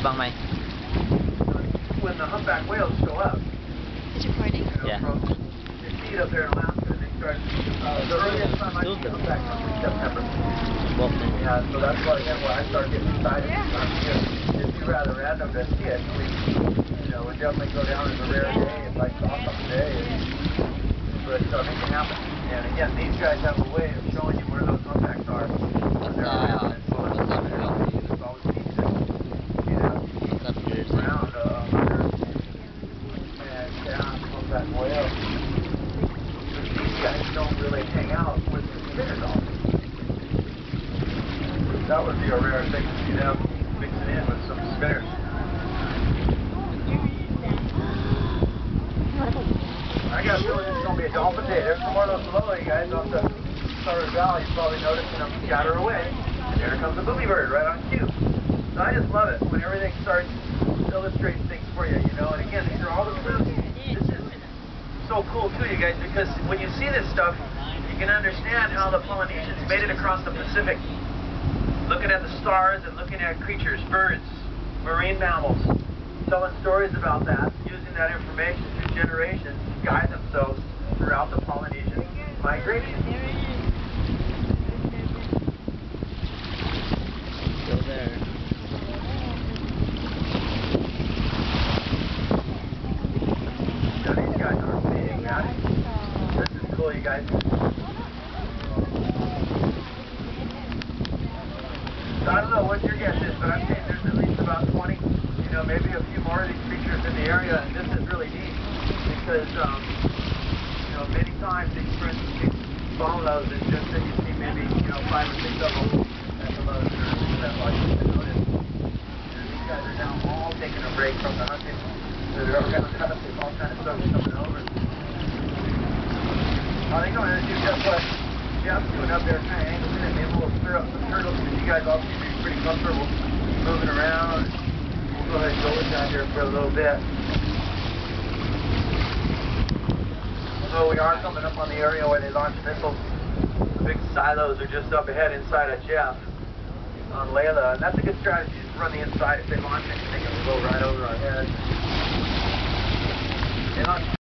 bang May? When the humpback whales show up. Is it recording? Yeah. From you see it up there in Alaska, they start. The earliest time I see humpback comes in September. Yeah, so that's why again when I start getting excited. It'd be rather random to see it. You know, we definitely go down as a rare day if I saw something today. But it can happen. And again, these guys have a way of showing you where those humpbacks are. They're around. So it's always neat to around and humpback whale. These guys don't really hang out with the spinner dolphins. That would be a rare thing to see them mixing in with some spinners. I got a feeling it's going to be a dolphin day. There's some more of those below you guys off the Southern Valley. You're probably noticing them scatter away. And there comes the booby bird right on cue. So I just love it when everything starts to illustrate things for you, you know. And again, these are all the clues. This is so cool too, you guys, because when you see this stuff, you can understand how the Polynesians made it across the Pacific. Looking at the stars and looking at creatures, birds, marine mammals, telling stories about that, using that information through generations to guide themselves throughout the Polynesian migration. Still there. Now these guys are big, man. This is cool, you guys. So I don't know what your guess is, but I'm saying there's at least about 20, you know, maybe a few more of these creatures in the area, and this is really neat because, you know, many times these follows is just that you see maybe, you know, 5 or 6 of them at the most, or that like you notice. And these guys are now all taking a break from the hunting. They're all kind of all kind of stuff coming over. I think I'm going to do just what Jeff's doing up there, kind of angles in it. Maybe we'll stir up some turtles because you guys all seem to be pretty comfortable moving around. We'll go ahead and go with that here for a little bit. So we are coming up on the area where they launch missiles. The big silos are just up ahead inside of Jeff on Layla, and that's a good strategy. Just run the inside. If they launch anything, it'll go right over our heads. They launch